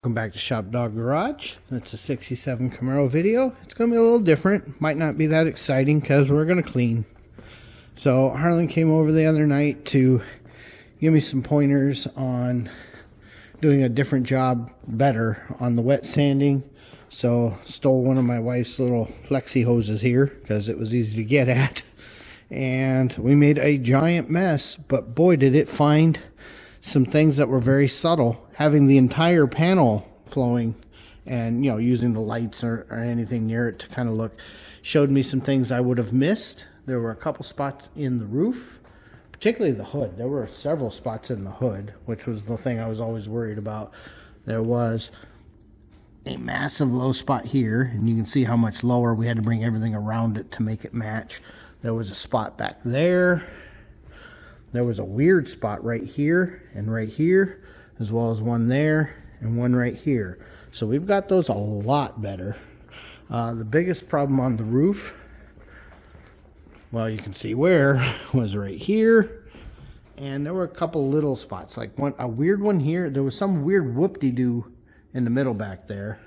Welcome back to ShopDog-Garage. It's a 67 Camaro video. It's going to be a little different. Might not be that exciting because we're going to clean. So Harlan came over the other night to give me some pointers on doing a different job better on the wet sanding. So stole one of my wife's little flexi hoses here because it was easy to get at. And we made a giant mess, but boy did it find some things that were very subtle. Having the entire panel flowing and, you know, using the lights or anything near it to kind of look, showed me some things I would have missed. There were a couple spots in the roof, particularly the hood. There were several spots in the hood, which was the thing I was always worried about. There was a massive low spot here, and you can see how much lower. We had to bring everything around it to make it match. There was a spot back there. There was a weird spot right here and right here, as well as one there and one right here. So we've got those a lot better. The biggest problem on the roof, well, you can see where, was right here. And there were a couple little spots, like a weird one here. There was some weird whoop-de-doo in the middle back there.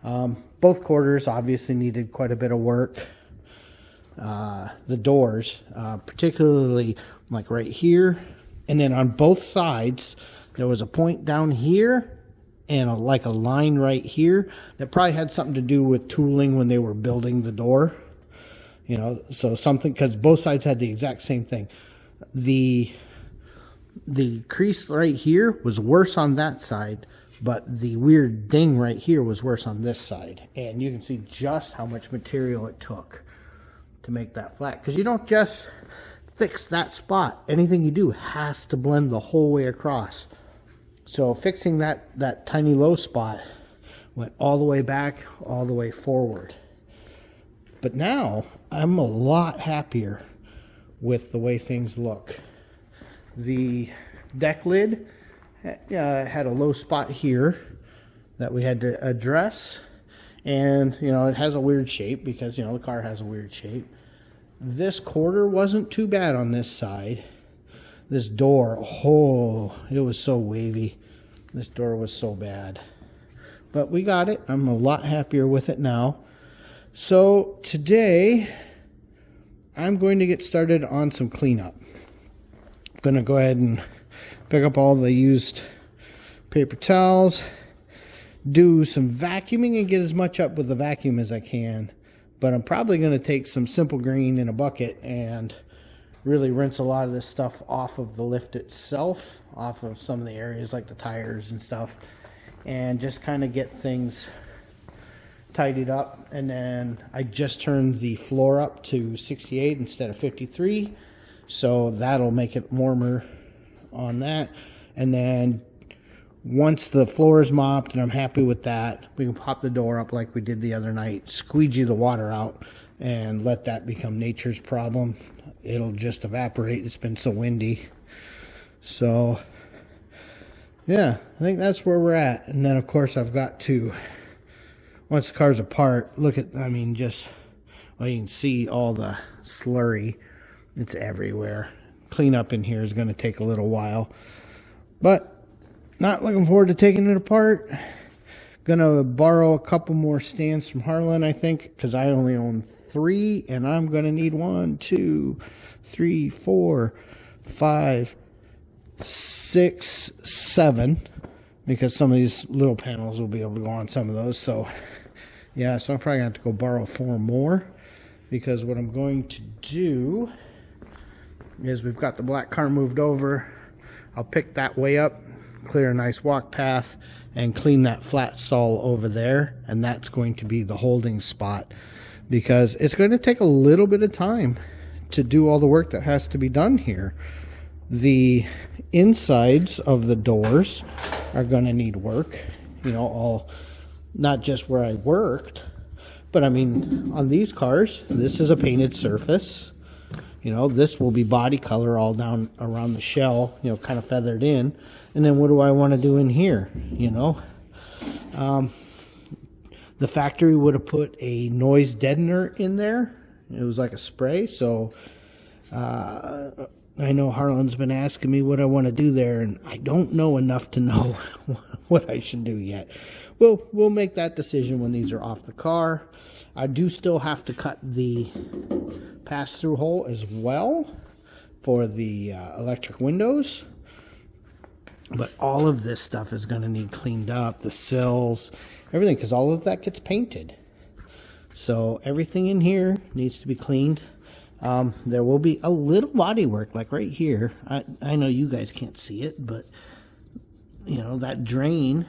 Both quarters obviously needed quite a bit of work. The doors, particularly like right here, and then on both sides there was a point down here and like a line right here that probably had something to do with tooling when they were building the door, you know, so something, because both sides had the exact same thing. The crease right here was worse on that side, but the weird ding right here was worse on this side, and you can see just how much material it took to make that flat, because you don't just fix that spot. Anything you do has to blend the whole way across. So fixing that tiny low spot went all the way back, all the way forward. But now I'm a lot happier with the way things look. The deck lid had a low spot here that we had to address. And, you know, it has a weird shape because, you know, the car has a weird shape. This quarter wasn't too bad on this side. This door, oh, it was so wavy. This door was so bad. But we got it. I'm a lot happier with it now. So today, I'm going to get started on some cleanup. I'm going to go ahead and pick up all the used paper towels, do some vacuuming and get as much up with the vacuum as I can. But I'm probably going to take some Simple Green in a bucket and really rinse a lot of this stuff off of the lift itself, off of some of the areas like the tires and stuff, and just kind of get things tidied up. And then I just turned the floor up to 68 instead of 53, so that'll make it warmer on that. And then once the floor is mopped and I'm happy with that, we can pop the door up like we did the other night, squeegee the water out, and let that become nature's problem. It'll just evaporate. It's been so windy. So, yeah, I think that's where we're at. And then, of course, I've got to, once the car's apart, look at, I mean, just, well, you can see all the slurry. It's everywhere. Cleanup in here is going to take a little while. But not looking forward to taking it apart. Gonna borrow a couple more stands from Harlan, I think, because I only own 3, and I'm gonna need 1, 2, 3, 4, 5, 6, 7, because some of these little panels will be able to go on some of those. So yeah, so I'm probably gonna have to go borrow 4 more, because what I'm going to do is, we've got the black car moved over. I'll pick that way up, clear a nice walk path, and clean that flat stall over there, and that's going to be the holding spot, because it's going to take a little bit of time to do all the work that has to be done here. The insides of the doors are going to need work, you know, all, not just where I worked, but I mean on these cars, this is a painted surface. You know, this will be body color all down around the shell, you know, kind of feathered in. And then what do I want to do in here, you know? The factory would have put a noise deadener in there. It was like a spray, so I know Harlan's been asking me what I want to do there, and I don't know enough to know what I should do yet. We'll make that decision when these are off the car. I do still have to cut the pass-through hole as well for the electric windows. But all of this stuff is going to need cleaned up, the sills, everything, because all of that gets painted. So everything in here needs to be cleaned. There will be a little body work, like right here. I know you guys can't see it, but you know, that drain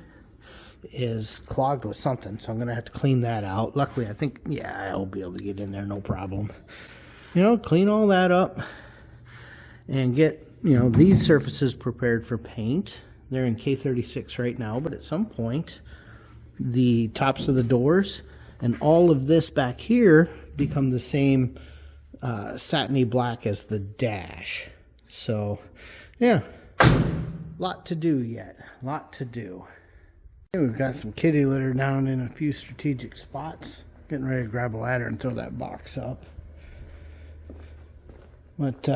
is clogged with something, so I'm going to have to clean that out. Luckily, I think, yeah, I'll be able to get in there, no problem. You know, clean all that up and get, you know, these surfaces prepared for paint. They're in K36 right now, but at some point, the tops of the doors and all of this back here become the same satiny black as the dash. So, yeah, lot to do yet. Lot to do. We've got some kitty litter down in a few strategic spots. Getting ready to grab a ladder and throw that box up. But,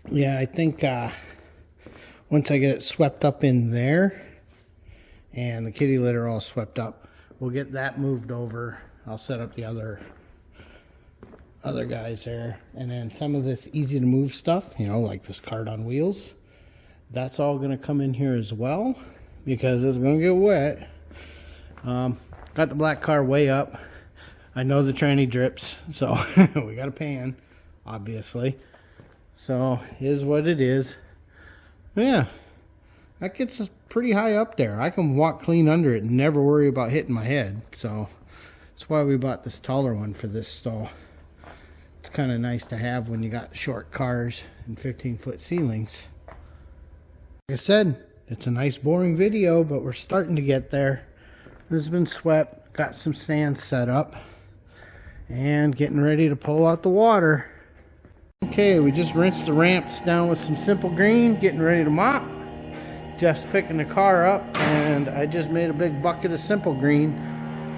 yeah, I think once I get it swept up in there and the kitty litter all swept up, we'll get that moved over. I'll set up the other guys there. And then some of this easy to move stuff, you know, like this cart on wheels, that's all going to come in here as well because it's going to get wet. Got the black car way up. I know the tranny drips, so we got a pan, obviously. So, is what it is. Yeah, that gets us pretty high up there. I can walk clean under it and never worry about hitting my head. So, that's why we bought this taller one for this stall. It's kind of nice to have when you got short cars and 15-foot ceilings. Like I said, it's a nice boring video, but we're starting to get there. This has been swept, got some stands set up, and getting ready to pull out the water. Okay, we just rinsed the ramps down with some simple green, getting ready to mop. Just picking the car up, and I just made a big bucket of simple green.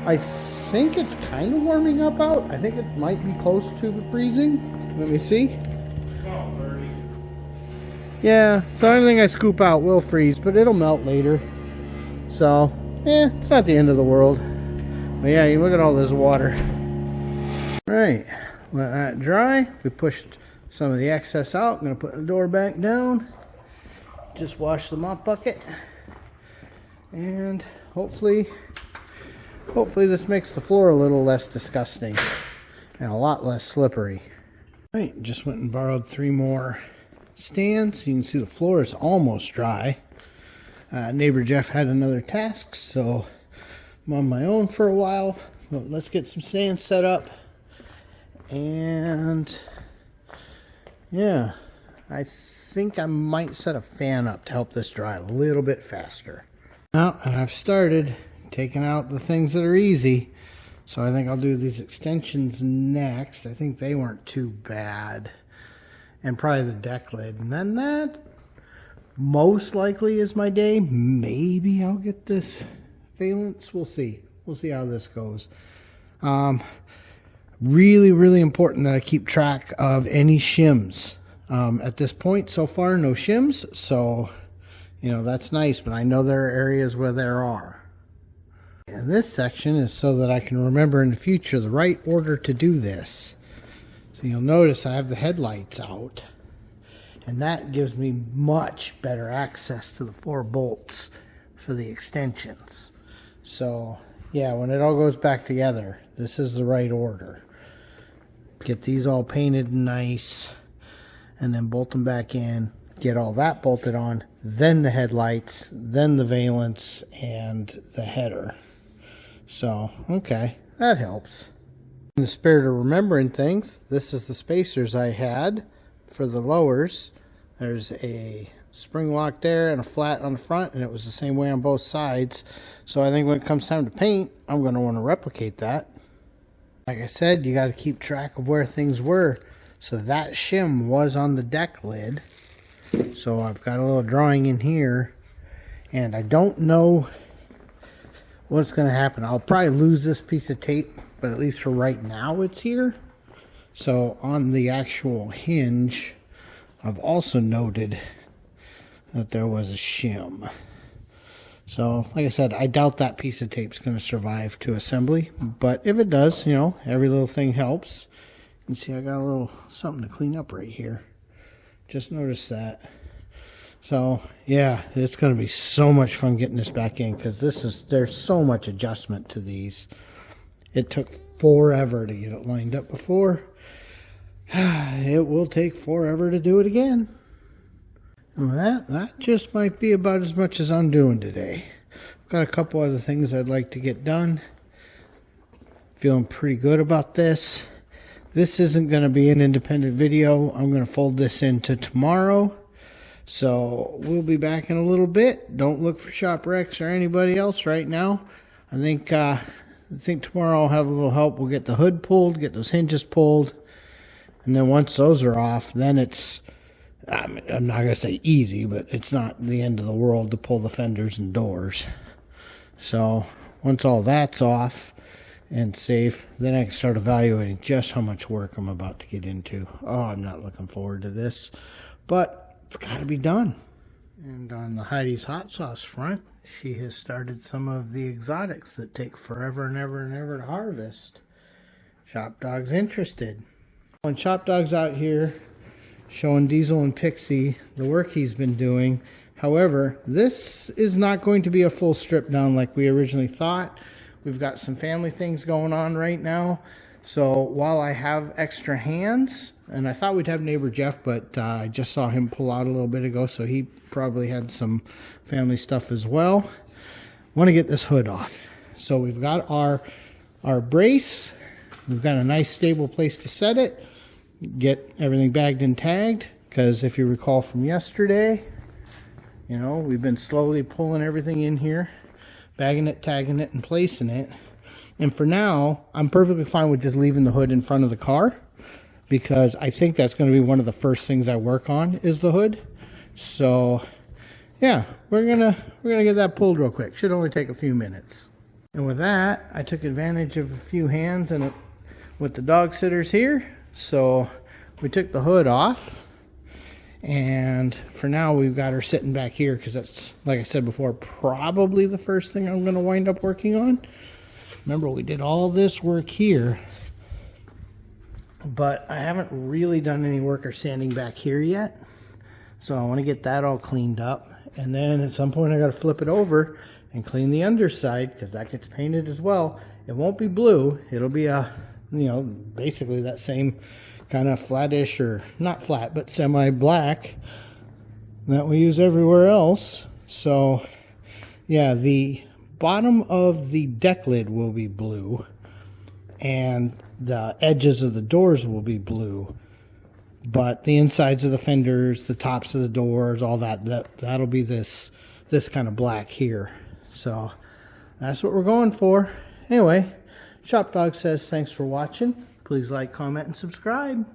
I think it's kind of warming up out. I think it might be close to freezing. Let me see. Yeah, so everything I scoop out will freeze, but it'll melt later. So, it's not the end of the world. But yeah, you look at all this water. Right, let that dry. We pushed some of the excess out. I'm going to put the door back down. Just wash the mop bucket. And hopefully this makes the floor a little less disgusting and a lot less slippery. Right, just went and borrowed 3 more stands. You can see the floor is almost dry. Neighbor Jeff had another task, so I'm on my own for a while. But let's get some stands set up. And yeah, I think I might set a fan up to help this dry a little bit faster. Now, and I've started taking out the things that are easy. So I think I'll do these extensions next. I think they weren't too bad. And probably the deck lid. And then that most likely is my day. Maybe I'll get this valance. We'll see. We'll see how this goes. Really, really important that I keep track of any shims. At this point, so far, no shims. So, you know, that's nice. But I know there are areas where there are. And this section is so that I can remember in the future the right order to do this. So you'll notice I have the headlights out. And that gives me much better access to the 4 bolts for the extensions. So, yeah, when it all goes back together, this is the right order. Get these all painted nice, and then bolt them back in. Get all that bolted on, then the headlights, then the valance, and the header. So, okay, that helps. In the spirit of remembering things, this is the spacers I had for the lowers. There's a spring lock there and a flat on the front, and it was the same way on both sides. So I think when it comes time to paint, I'm going to want to replicate that. Like I said, you got to keep track of where things were. So that shim was on the deck lid. So I've got a little drawing in here, and I don't know what's going to happen. I'll probably lose this piece of tape, but at least for right now it's here. So on the actual hinge, I've also noted that there was a shim. So, like I said, I doubt that piece of tape's going to survive to assembly. But if it does, you know, every little thing helps. And see, I got a little something to clean up right here. Just noticed that. So, yeah, it's going to be so much fun getting this back in, because there's so much adjustment to these. It took forever to get it lined up before. It will take forever to do it again. And that just might be about as much as I'm doing today. I've got a couple other things I'd like to get done. Feeling pretty good about this. This isn't going to be an independent video. I'm going to fold this into tomorrow. So we'll be back in a little bit. Don't look for ShopRex or anybody else right now. I think tomorrow I'll have a little help. We'll get the hood pulled, get those hinges pulled. And then once those are off, then it's, I'm not going to say easy, but it's not the end of the world to pull the fenders and doors. So once all that's off and safe, then I can start evaluating just how much work I'm about to get into. Oh, I'm not looking forward to this, but it's got to be done. And on the Heidi's Hot Sauce front, she has started some of the exotics that take forever and ever and ever to harvest. ShopDog's interested. And ShopDog's out here showing Diesel and Pixie the work he's been doing. However, this is not going to be a full strip down like we originally thought. We've got some family things going on right now. So while I have extra hands, and I thought we'd have neighbor Jeff, but I just saw him pull out a little bit ago, so he probably had some family stuff as well. Want to get this hood off. So we've got our brace. We've got a nice stable place to set it. Get everything bagged and tagged, because if you recall from yesterday, you know, we've been slowly pulling everything in here, bagging it, tagging it, and placing it. And for now, I'm perfectly fine with just leaving the hood in front of the car, because I think that's going to be one of the first things I work on is the hood. So yeah, we're gonna get that pulled real quick. Should only take a few minutes. And with that, I took advantage of a few hands and with the dog sitters here. So we took the hood off, and for now we've got her sitting back here, because that's, like I said before, probably the first thing I'm going to wind up working on. Remember, we did all this work here, but I haven't really done any work or sanding back here yet. So I want to get that all cleaned up, and then at some point I got to flip it over and clean the underside, because that gets painted as well. It won't be blue. It'll be a, you know, basically that same kind of flattish, or not flat, but semi-black that we use everywhere else. So yeah, the bottom of the deck lid will be blue, and the edges of the doors will be blue, but the insides of the fenders, the tops of the doors, all that'll be this kind of black here. So that's what we're going for. Anyway, ShopDog says thanks for watching. Please like, comment, and subscribe.